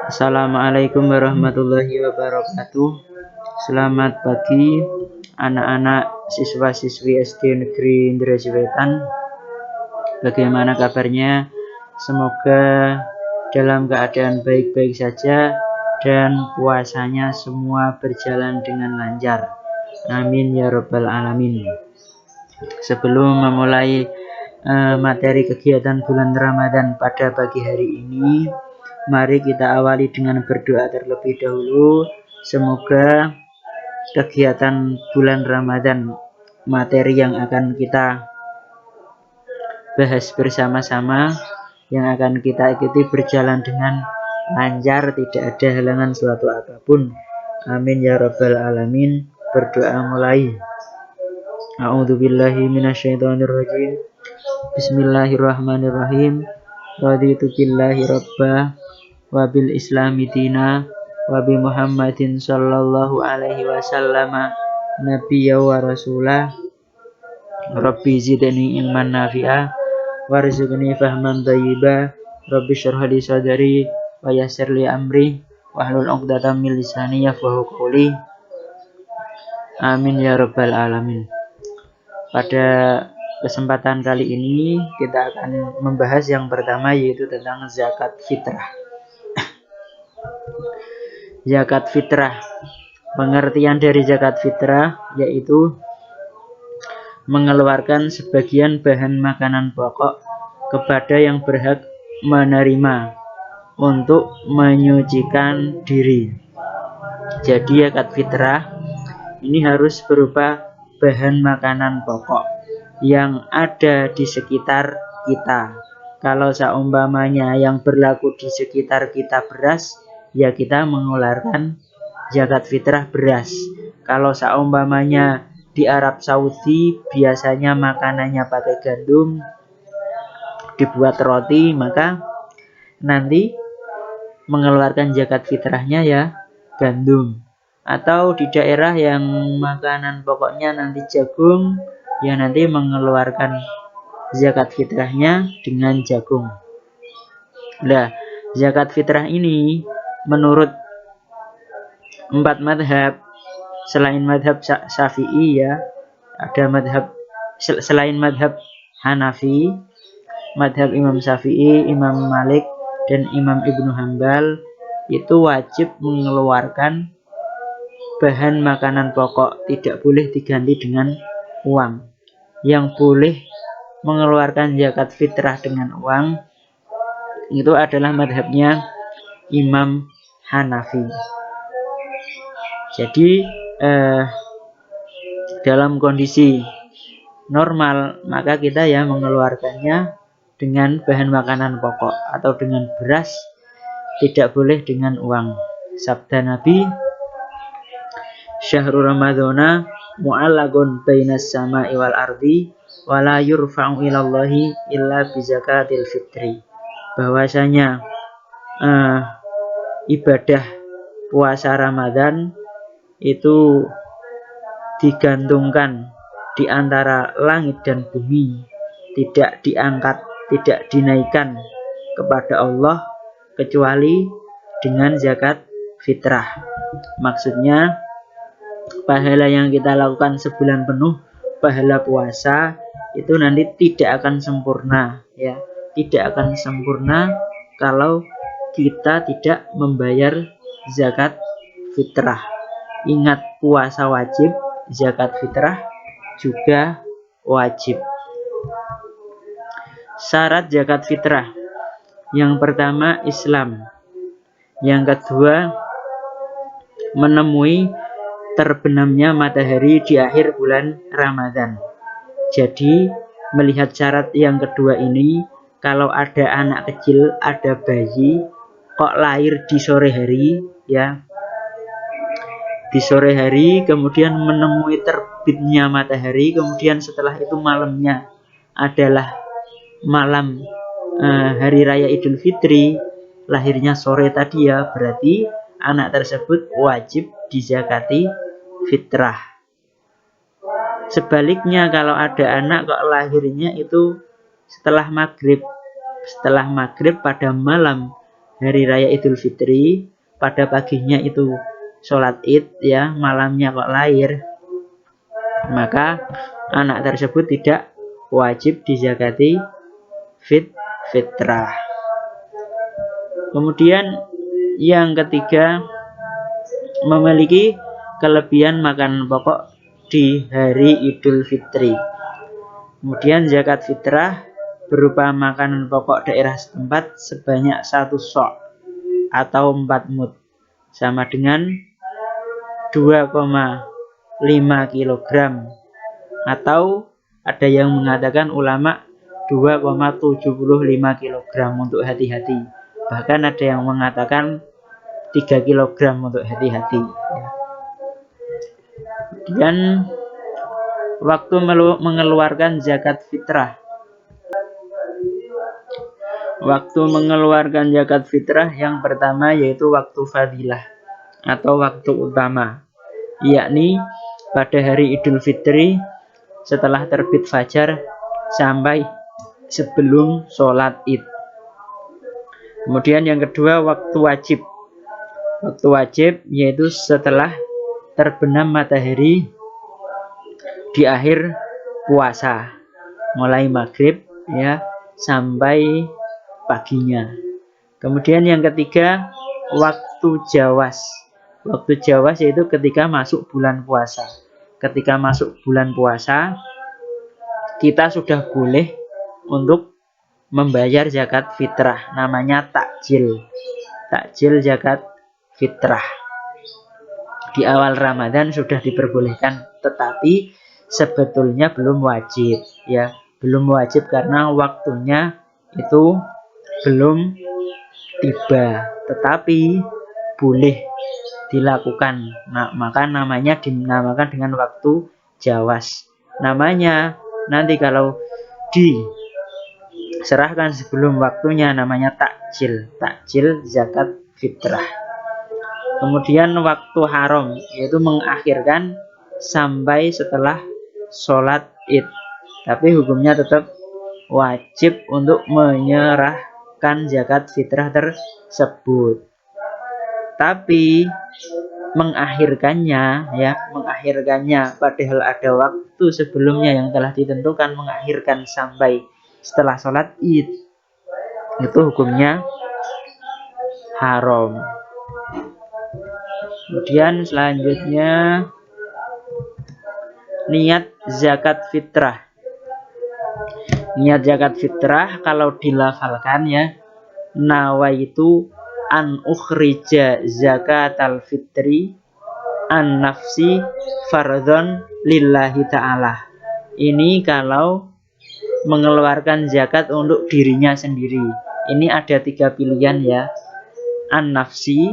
Assalamualaikum warahmatullahi wabarakatuh. Selamat pagi anak-anak siswa-siswi SD Negeri Indrajaya Wetan. Bagaimana kabarnya? Semoga dalam keadaan baik-baik saja dan puasanya semua berjalan dengan lancar. Amin ya rabbal alamin. Sebelum memulai materi kegiatan bulan Ramadan pada pagi hari ini, mari kita awali dengan berdoa terlebih dahulu. Semoga kegiatan bulan Ramadan, materi yang akan kita bahas bersama-sama, yang akan kita ikuti berjalan dengan lancar, tidak ada halangan suatu apapun. Amin ya rabbal alamin. Berdoa mulai. A'udzubillahi minasyaitonirrajim. Bismillahirrahmanirrahim. Raditu billahi rabbah wa bil islami dina wa bi Muhammadin sallallahu alaihi wasallam nabiyya wa rasulah. Rabbi zidni ilman nafi'a warzuqni fahman thayyiba. Rabbi shrah li sadri wa yassir li amri wahlul 'uqdatam min lisani yafqahu qawli. Amin ya rabbal alamin. Pada kesempatan kali ini kita akan membahas yang pertama, yaitu tentang zakat fitrah. Zakat fitrah. Pengertian dari zakat fitrah yaitu mengeluarkan sebagian bahan makanan pokok kepada yang berhak menerima untuk menyucikan diri. Jadi zakat fitrah ini harus berupa bahan makanan pokok yang ada di sekitar kita. Kalau seumpamanya yang berlaku di sekitar kita beras, ya kita mengeluarkan zakat fitrah beras. Kalau seumpamanya di Arab Saudi biasanya makanannya pakai gandum, dibuat roti, maka nanti mengeluarkan zakat fitrahnya ya gandum. Atau di daerah yang makanan pokoknya nanti jagung, ya nanti mengeluarkan zakat fitrahnya dengan jagung. Nah, zakat fitrah ini menurut 4 madhab, selain madhab Syafi'i ya, ada madhab selain madhab Hanafi, madhab Imam Syafi'i, Imam Malik, dan Imam Ibnu Hambal, itu wajib mengeluarkan bahan makanan pokok, tidak boleh diganti dengan uang. Yang boleh mengeluarkan zakat fitrah dengan uang itu adalah madhabnya Imam Hanafi. Jadi dalam kondisi normal maka kita ya mengeluarkannya dengan bahan makanan pokok atau dengan beras, tidak boleh dengan uang. Sabda Nabi, Syahrul Ramadhana mu'allaqun bainas sama'i wal ardi wa la yurfa'u ilallahi illa bi zakatil fitri. Bahwasanya ibadah puasa Ramadan itu digantungkan di antara langit dan bumi, tidak diangkat, tidak dinaikkan kepada Allah kecuali dengan zakat fitrah. Maksudnya pahala yang kita lakukan sebulan penuh, pahala puasa, itu nanti tidak akan sempurna ya, tidak akan sempurna kalau kita tidak membayar zakat fitrah. Ingat, puasa wajib, zakat fitrah juga wajib. Syarat zakat fitrah: yang pertama Islam, yang kedua menemui terbenamnya matahari di akhir bulan Ramadan. Jadi melihat syarat yang kedua ini, kalau ada anak kecil, ada bayi kok lahir di sore hari ya, di sore hari kemudian menemui terbitnya matahari, kemudian setelah itu malamnya adalah malam hari raya Idul Fitri, lahirnya sore tadi ya, berarti anak tersebut wajib dizakati fitrah. Sebaliknya kalau ada anak kok lahirnya itu setelah maghrib, setelah maghrib pada malam hari raya Idul Fitri, pada paginya itu sholat id ya, malamnya kok lahir, maka anak tersebut tidak wajib dizakati fitrah. Kemudian yang ketiga, memiliki kelebihan makanan pokok di hari Idul Fitri. Kemudian zakat fitrah berupa makanan pokok daerah setempat sebanyak 1 sok atau 4 mud, sama dengan 2,5 kg, atau ada yang mengatakan ulama 2,75 kg untuk hati-hati. Bahkan ada yang mengatakan 3 kg untuk hati-hati. Dan waktu mengeluarkan zakat fitrah. Waktu mengeluarkan zakat fitrah yang pertama yaitu waktu fadilah atau waktu utama, yakni pada hari Idul Fitri setelah terbit fajar sampai sebelum sholat id. Kemudian yang kedua waktu wajib. Waktu wajib yaitu setelah terbenam matahari di akhir puasa, mulai maghrib ya sampai paginya. Kemudian yang ketiga waktu jawas. Waktu jawas yaitu ketika masuk bulan puasa. Ketika masuk bulan puasa, kita sudah boleh untuk membayar zakat fitrah, namanya takjil. Takjil zakat fitrah. Di awal Ramadan sudah diperbolehkan, tetapi sebetulnya belum wajib ya. Belum wajib karena waktunya itu belum tiba, tetapi boleh dilakukan. Nah, maka namanya dinamakan dengan waktu jawas. Namanya nanti kalau diserahkan sebelum waktunya namanya takjil, takjil zakat fitrah. Kemudian waktu haram yaitu mengakhirkan sampai setelah sholat id, tapi hukumnya tetap wajib untuk menyerahkan zakat fitrah tersebut. Tapi mengakhirkannya padahal ada waktu sebelumnya yang telah ditentukan, mengakhirkan sampai setelah sholat id, itu hukumnya haram. Kemudian selanjutnya niat zakat fitrah. Niat zakat fitrah kalau dilafalkan ya, nawaitu an ukhrija zakatal fitri an nafsi fardhon lillahi ta'ala. Ini kalau mengeluarkan zakat untuk dirinya sendiri. Ini ada 3 pilihan ya. An nafsi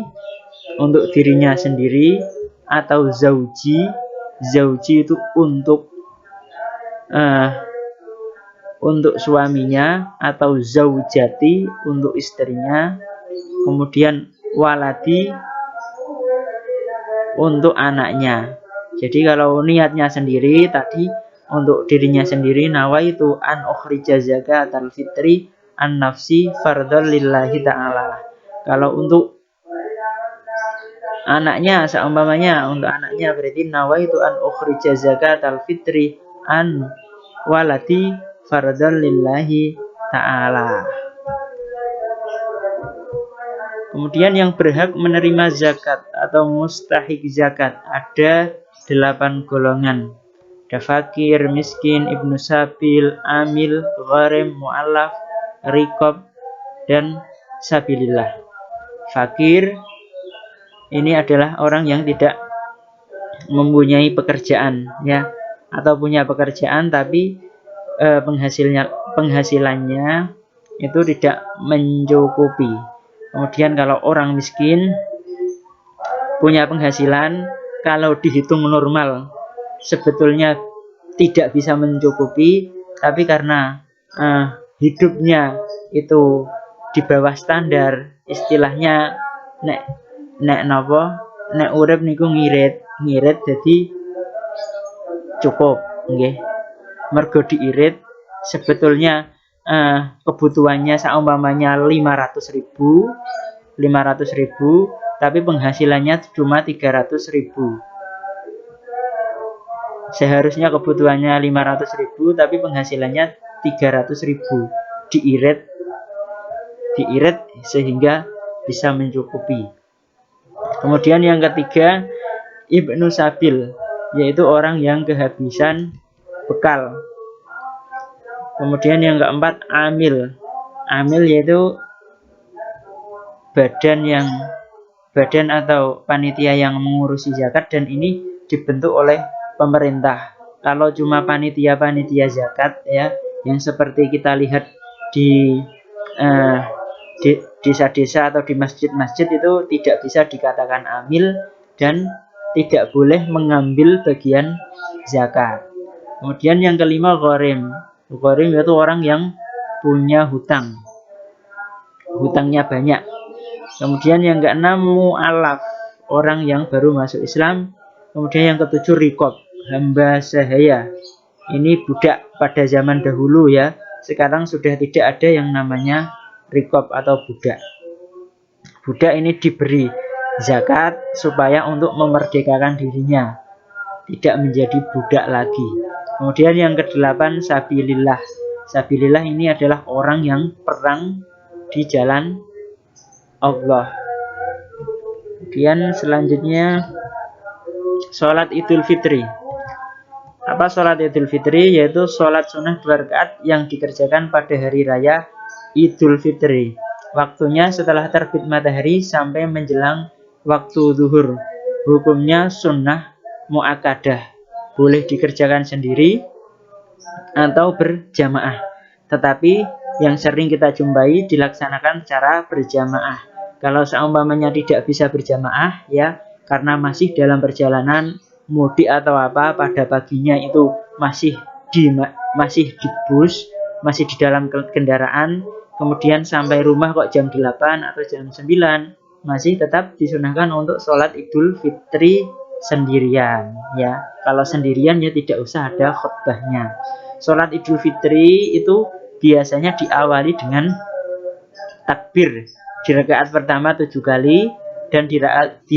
untuk dirinya sendiri, atau zauji. Zauji itu untuk suaminya, atau zaujati untuk istrinya. Kemudian waladi untuk anaknya. Jadi kalau niatnya sendiri tadi untuk dirinya sendiri, nawaitu an ukhrija zakatal fitri an nafsi fardhon lillahi ta'ala. Kalau untuk anaknya, seumpamanya untuk anaknya berarti nawaitu an ukhrija zakatal fitri an waladi fardhon lillahi ta'ala. Kemudian yang berhak menerima zakat atau mustahik zakat ada 8 golongan. Ada fakir, miskin, ibnu sabil, amil, gharim, mu'allaf, riqab, dan sabilillah. Fakir ini adalah orang yang tidak mempunyai pekerjaan ya, atau punya pekerjaan tapi penghasilannya itu tidak mencukupi. Kemudian kalau orang miskin punya penghasilan, kalau dihitung normal sebetulnya tidak bisa mencukupi, tapi karena hidupnya itu di bawah standar, istilahnya nek urip niku ngirit jadi cukup nggih. Mergo diirit sebetulnya kebutuhannya seumpamanya 500.000, tapi penghasilannya cuma 300.000. Seharusnya kebutuhannya 500.000 tapi penghasilannya 300.000. Diirit sehingga bisa mencukupi. Kemudian yang ketiga, Ibnu Sabil, yaitu orang yang kehabisan bekal. Kemudian yang keempat, Amil. Amil yaitu badan atau panitia yang mengurusi zakat, dan ini dibentuk oleh pemerintah. Kalau cuma panitia zakat ya, yang seperti kita lihat di desa-desa atau di masjid-masjid, itu tidak bisa dikatakan amil dan tidak boleh mengambil bagian zakat. Kemudian yang kelima, gharim. Gharim yaitu orang yang punya hutang, hutangnya banyak. Kemudian yang keenam, mu'alaf, orang yang baru masuk Islam. Kemudian yang ketujuh, riqab, hamba sahaya. Ini budak pada zaman dahulu ya. Sekarang sudah tidak ada yang namanya riqab atau budak. Budak ini diberi zakat supaya untuk memerdekakan dirinya, tidak menjadi budak lagi. Kemudian yang kedelapan, sabilillah. Sabilillah ini adalah orang yang perang di jalan Allah. Kemudian selanjutnya, sholat Idul Fitri. Apa sholat Idul Fitri? Yaitu sholat sunnah 2 rakaat yang dikerjakan pada hari raya Idul Fitri. Waktunya setelah terbit matahari sampai menjelang waktu zuhur. Hukumnya sunnah muakkadah, boleh dikerjakan sendiri atau berjamaah. Tetapi yang sering kita jumpai dilaksanakan secara berjamaah. Kalau seumpamanya tidak bisa berjamaah ya, karena masih dalam perjalanan mudik atau apa, pada paginya itu masih di bus, masih di dalam kendaraan, kemudian sampai rumah kok jam 8 atau jam 9, masih tetap disunahkan untuk sholat Idul Fitri sendirian ya. Kalau sendirian ya tidak usah ada khutbahnya. Sholat Idul Fitri itu biasanya diawali dengan takbir. Di rakaat pertama 7 kali dan di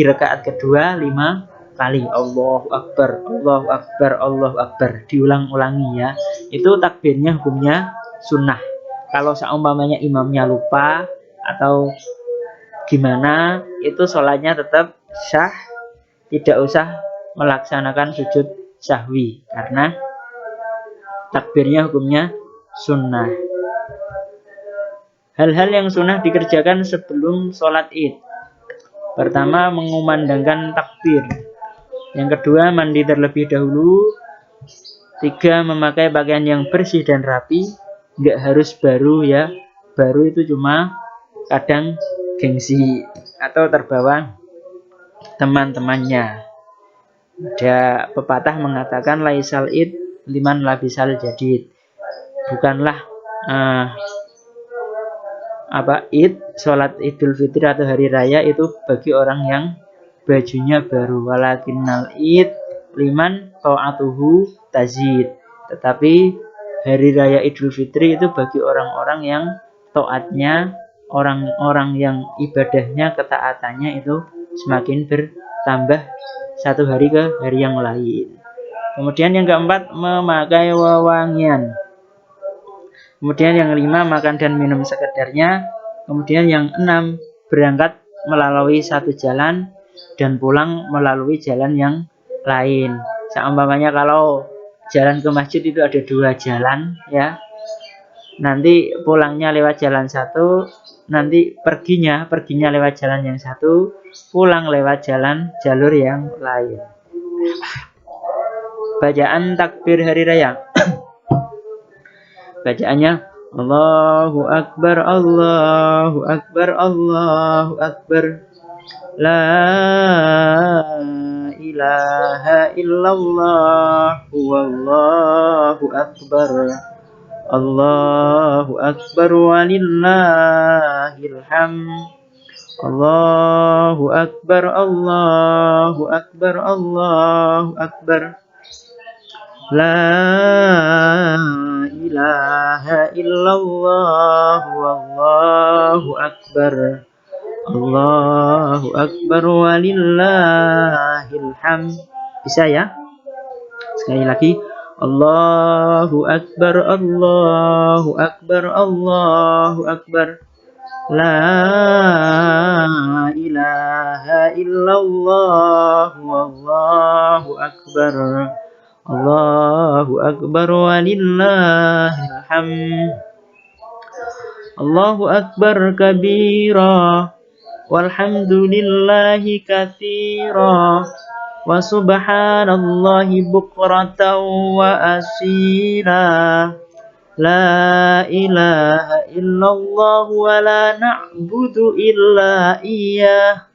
rakaat kedua 5 kali. Allahu Akbar, Allahu Akbar, Allahu Akbar. Diulang-ulangi ya. Itu takbirnya hukumnya sunnah. Kalau seumpamanya imamnya lupa atau gimana, itu sholatnya tetap sah, tidak usah melaksanakan sujud sahwi karena takbirnya hukumnya sunnah. Hal-hal yang sunnah dikerjakan sebelum sholat id. Pertama, mengumandangkan takbir. Yang kedua, mandi terlebih dahulu. 3, memakai pakaian yang bersih dan rapi. Nggak harus baru ya. Baru itu cuma kadang gengsi atau terbawa teman-temannya. Ada pepatah mengatakan laisal id liman labisal jadid. Bukanlah sholat Idul Fitri atau hari raya itu bagi orang yang bajunya baru. Walakinnal id liman ta'atuhu tazid. Tetapi hari raya Idul Fitri itu bagi orang-orang yang taatnya, orang-orang yang ibadahnya, ketaatannya itu semakin bertambah satu hari ke hari yang lain. Kemudian yang keempat, memakai wewangian. Kemudian yang 5, makan dan minum sekedarnya. Kemudian yang 6, berangkat melalui satu jalan dan pulang melalui jalan yang lain. Seumpamanya kalau jalan ke masjid itu ada 2 jalan ya. Nanti pulangnya lewat jalan satu, nanti perginya lewat jalan yang satu, pulang lewat jalur yang lain. Bacaan takbir hari raya. Bacaannya Allahu Akbar, Allahu Akbar, Allahu Akbar. La ilaha illallah, wallahu akbar. Allahu Akbar walillahil hamd. Allahu Akbar, Allahu Akbar, Allahu Akbar. La ilaha illallah wallahu akbar. Allahu akbar walillahil hamd. Bisa ya? Sekali lagi. Allahu akbar, Allahu akbar, Allahu akbar. La ilaha illallah wallahu akbar. Allahu akbar walillahil hamd. Allahu akbar kabira walhamdulillahi katsira wa subhanallahi bukratan wa asila. La ilaha illallah wa la na'budu illa iyyah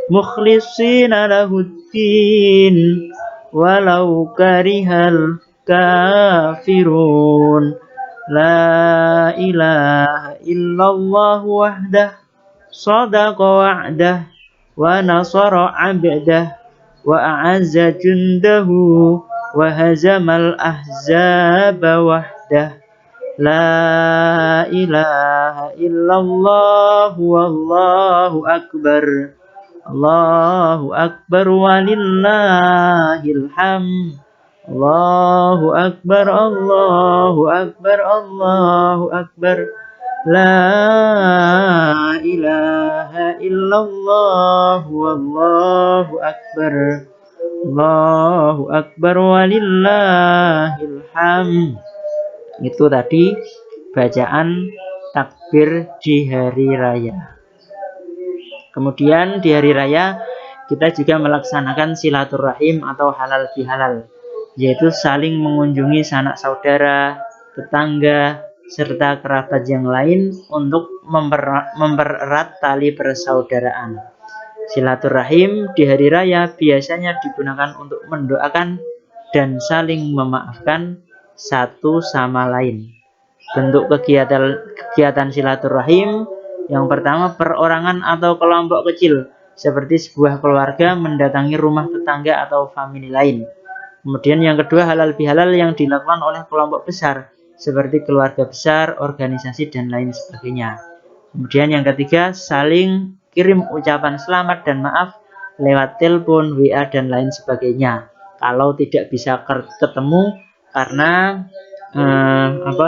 mukhlishina lahuddin walau karihal kafirun. La ilaha illallah wahdah sadaqa wa'dah wa nasara 'abdah wa a'azza jundahu wa hazamal ahzaba wahdah. La ilaha illallah wallahu akbar. Allahu akbar walillahil hamd. Allahu akbar, Allahu akbar, Allahu akbar. La ilaha illallah wallahu akbar. Allahu akbar walillahil hamd. Itu tadi bacaan takbir di hari raya. Kemudian di hari raya kita juga melaksanakan silaturahim atau halal bihalal, yaitu saling mengunjungi sanak saudara, tetangga, serta kerabat yang lain untuk mempererat tali persaudaraan. Silaturahim di hari raya biasanya digunakan untuk mendoakan dan saling memaafkan satu sama lain. Bentuk kegiatan silaturahim yang pertama, perorangan atau kelompok kecil seperti sebuah keluarga mendatangi rumah tetangga atau famili lain. Kemudian yang kedua, halal bihalal yang dilakukan oleh kelompok besar seperti keluarga besar, organisasi, dan lain sebagainya. Kemudian yang ketiga, saling kirim ucapan selamat dan maaf lewat telepon, WA, dan lain sebagainya. Kalau tidak bisa ketemu karena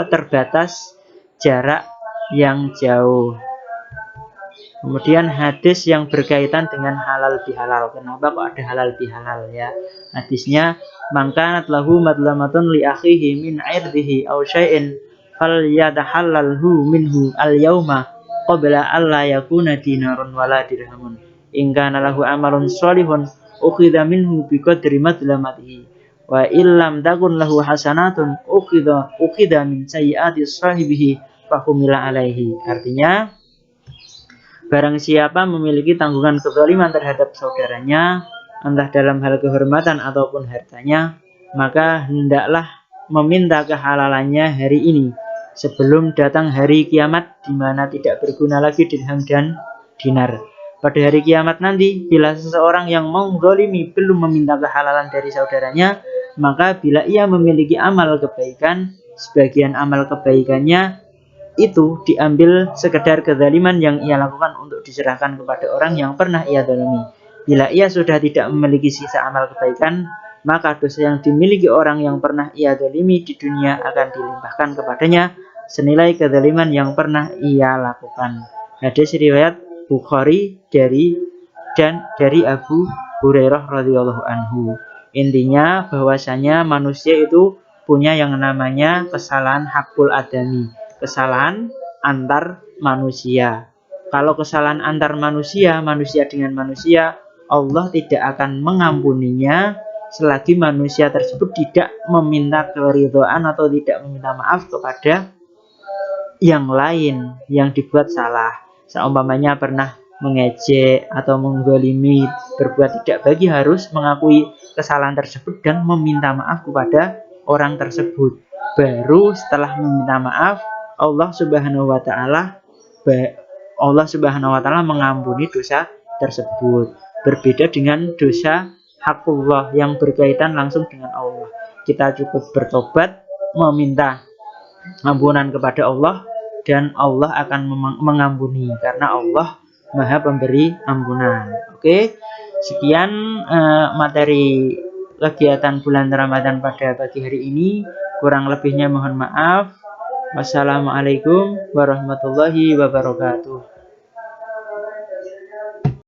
terbatas jarak yang jauh. Kemudian hadis yang berkaitan dengan halal bihalal. Kenapa kok ada halal bihalal ya? Hadisnya, "Mangkanat lahu madlamatun li akhihi min 'irdihi aw syai'in falyatahallalhu minhu al-yauma qabla alla yakuna dinarun wala dirhamun. In kana lahu amalun shalihun ukhidha minhu biqadri madlamatihi. Wa illam takun lahu hasanatun ukhidha min sayyiati sahibihi fahumila alaihi." Artinya, barang siapa memiliki tanggungan kezaliman terhadap saudaranya, entah dalam hal kehormatan ataupun hartanya, maka hendaklah meminta kehalalannya hari ini sebelum datang hari kiamat di mana tidak berguna lagi dirham dan dinar. Pada hari kiamat nanti, bila seseorang yang menzalimi belum meminta kehalalan dari saudaranya, maka bila ia memiliki amal kebaikan, sebagian amal kebaikannya itu diambil sekedar kezaliman yang ia lakukan untuk diserahkan kepada orang yang pernah ia zalimi. Bila ia sudah tidak memiliki sisa amal kebaikan, maka dosa yang dimiliki orang yang pernah ia zalimi di dunia akan dilimpahkan kepadanya senilai kezaliman yang pernah ia lakukan. Hadis riwayat Bukhari dari Abu Hurairah radhiyallahu anhu. Intinya bahwasanya manusia itu punya yang namanya kesalahan hakul adami, kesalahan antar manusia. Kalau kesalahan antar manusia, manusia dengan manusia, Allah tidak akan mengampuninya selagi manusia tersebut tidak meminta keridhaan atau tidak meminta maaf kepada yang lain yang dibuat salah. Seumpamanya pernah mengejek atau menggolimi, berbuat tidak baik, harus mengakui kesalahan tersebut dan meminta maaf kepada orang tersebut. Baru setelah meminta maaf, Allah Subhanahu wa taala mengampuni dosa tersebut. Berbeda dengan dosa hakullah yang berkaitan langsung dengan Allah. kita cukup bertobat, meminta ampunan kepada Allah, dan Allah akan mengampuni karena Allah Maha Pemberi ampunan. Oke, sekian materi kegiatan bulan Ramadan pada pagi hari ini. Kurang lebihnya mohon maaf. Wassalamualaikum warahmatullahi wabarakatuh.